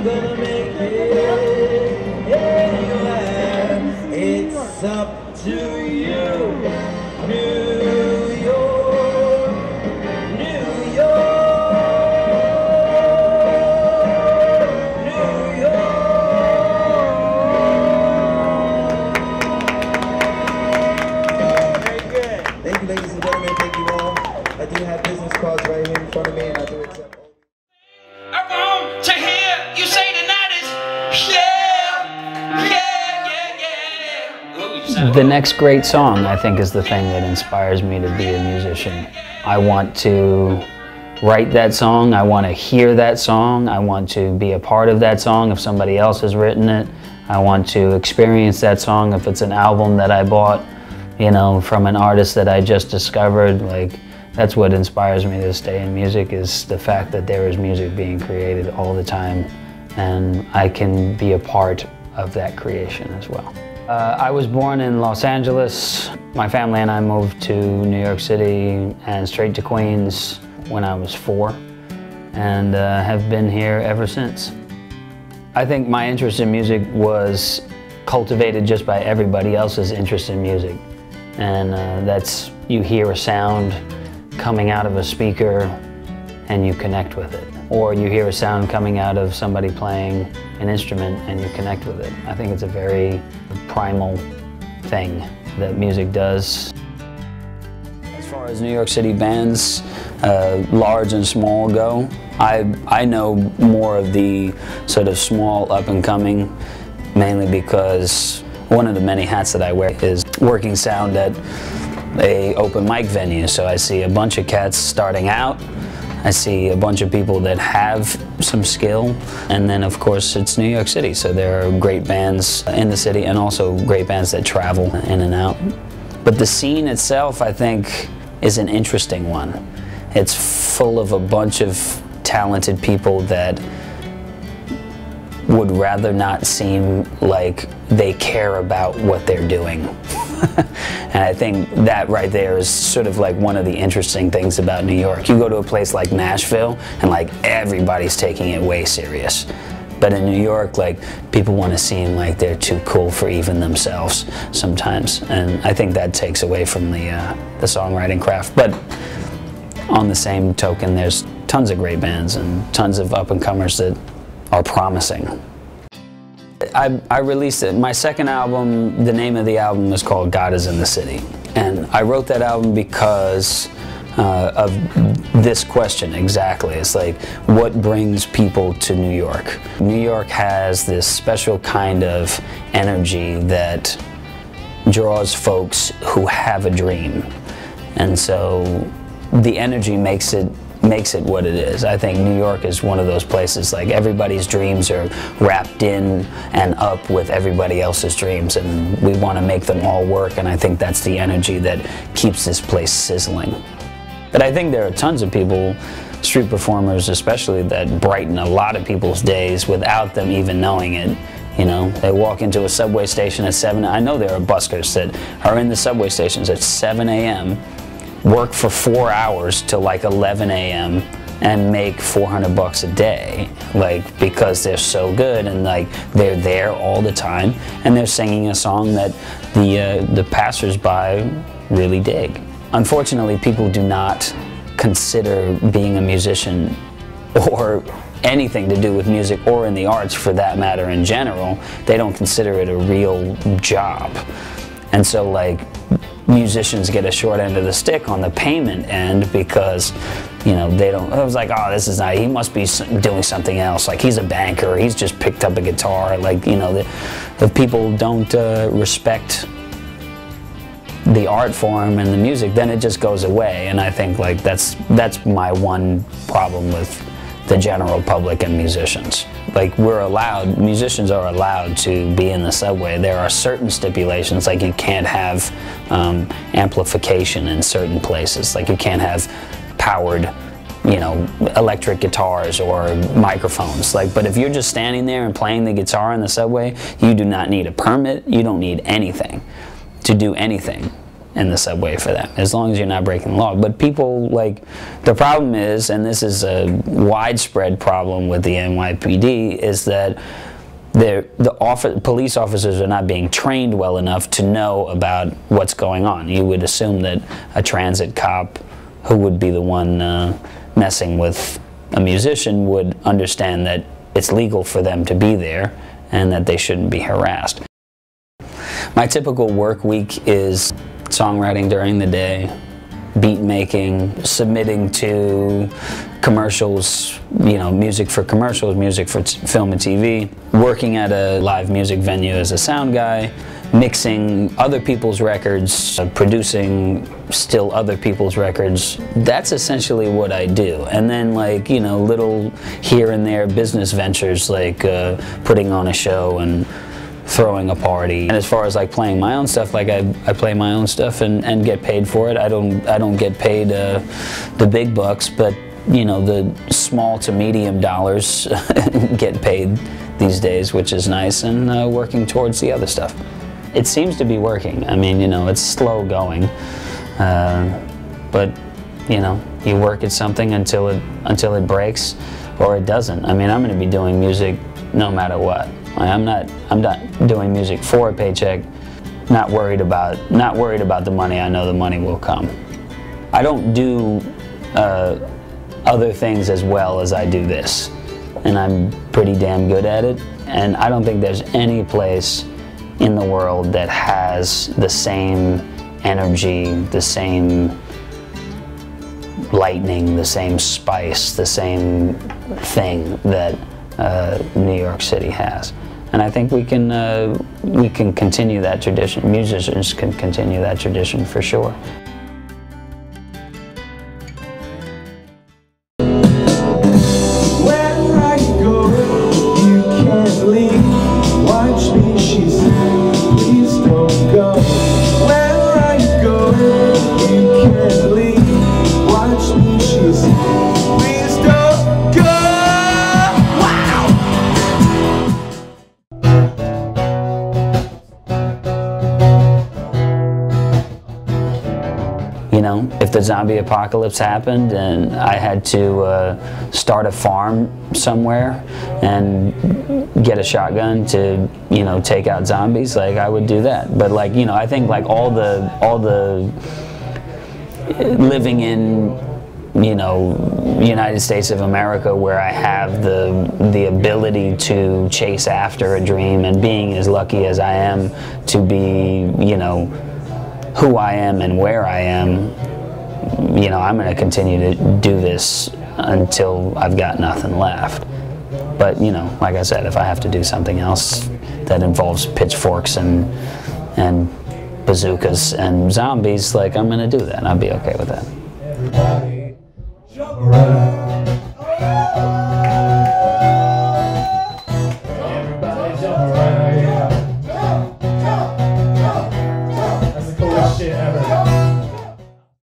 I'm gonna make it anywhere. It's up to you, New York, New York, New York. Very good. Thank you, ladies and gentlemen. Thank you all. I do have business cards right here in front of me, and I do accept all. I want to hear you say tonight is yeah, yeah, yeah, yeah. Ooh, the next great song, I think, is the thing that inspires me to be a musician. I want to write that song, I want to hear that song, I want to be a part of that song if somebody else has written it. I want to experience that song if it's an album that I bought, you know, from an artist that I just discovered. Like, that's what inspires me to stay in music, is the fact that there is music being created all the time, and I can be a part of that creation as well. I was born in Los Angeles. My family and I moved to New York City and straight to Queens when I was 4, and have been here ever since. I think my interest in music was cultivated just by everybody else's interest in music, and that's, you hear a sound coming out of a speaker and you connect with it. Or you hear a sound coming out of somebody playing an instrument and you connect with it. I think it's a very primal thing that music does. As far as New York City bands, large and small, go, I know more of the sort of small up-and-coming, mainly because one of the many hats that I wear is working sound at a open mic venue. So I see a bunch of cats starting out, I see a bunch of people that have some skill, and then of course it's New York City, so there are great bands in the city and also great bands that travel in and out. But the scene itself, I think, is an interesting one. It's full of a bunch of talented people that would rather not seem like they care about what they're doing. And I think that right there is sort of like one of the interesting things about New York. You go to a place like Nashville and like everybody's taking it way serious. But in New York, like, people want to seem like they're too cool for even themselves sometimes. And I think that takes away from the songwriting craft. But on the same token, there's tons of great bands and tons of up-and-comers that are promising. I released it. My second album, the name of the album was called God Is in the City. And I wrote that album because of this question exactly. It's like, what brings people to New York? New York has this special kind of energy that draws folks who have a dream. And so the energy makes it what it is. I think New York is one of those places, like, everybody's dreams are wrapped in and up with everybody else's dreams, and we want to make them all work, and I think that's the energy that keeps this place sizzling. But I think there are tons of people, street performers especially, that brighten a lot of people's days without them even knowing it. You know, they walk into a subway station at 7. I know there are buskers that are in the subway stations at 7 a.m., work for 4 hours till like 11 a.m. and make $400 a day, like, because they're so good, and like, they're there all the time and they're singing a song that the passers-by really dig. Unfortunately, people do not consider being a musician, or anything to do with music, or in the arts for that matter in general, they don't consider it a real job. And so, like, musicians get a short end of the stick on the payment end because, you know, they don't, it was like, oh, this is not, he must be doing something else, like he's a banker, he's just picked up a guitar, like, you know, if people don't respect the art form and the music, then it just goes away. And I think, like, that's my one problem with the general public and musicians. Like, musicians are allowed to be in the subway. There are certain stipulations, like you can't have amplification in certain places. Like, you can't have powered, you know, electric guitars or microphones. Like, but if you're just standing there and playing the guitar in the subway, you do not need a permit, you don't need anything to do anything. in the subway for them, as long as you're not breaking the law. But people, like, the problem is, and this is a widespread problem with the NYPD, is that police officers are not being trained well enough to know about what's going on. You would assume that a transit cop, who would be the one messing with a musician, would understand that it's legal for them to be there and that they shouldn't be harassed. My typical work week is songwriting during the day, beat making, submitting to commercials, you know, music for commercials, music for film and TV, working at a live music venue as a sound guy, mixing other people's records, producing still other people's records. That's essentially what I do. And then, like, you know, little here and there business ventures, like putting on a show and throwing a party. And as far as like playing my own stuff, like I play my own stuff and get paid for it. I don't get paid the big bucks, but you know, the small to medium dollars get paid these days, which is nice, and working towards the other stuff. It seems to be working. I mean, you know, it's slow going, but you know, you work at something until it breaks, or it doesn't. I mean, I'm going to be doing music no matter what. I'm not doing music for a paycheck. Not worried about the money. I know the money will come. I don't do other things as well as I do this, and I'm pretty damn good at it. And I don't think there's any place in the world that has the same energy, the same lightning, the same spice, the same thing that New York City has. And I think we can continue that tradition. Musicians can continue that tradition for sure. You know, if the zombie apocalypse happened and I had to start a farm somewhere and get a shotgun to, you know, take out zombies, like, I would do that. But, like, you know, I think, like, all the living in, you know, United States of America, where I have the ability to chase after a dream, and being as lucky as I am to be, you know, who I am and where I am, you know, I'm going to continue to do this until I've got nothing left. But, you know, like I said, if I have to do something else that involves pitchforks and bazookas and zombies, like, I'm going to do that. I'll be okay with that. Everybody jump around.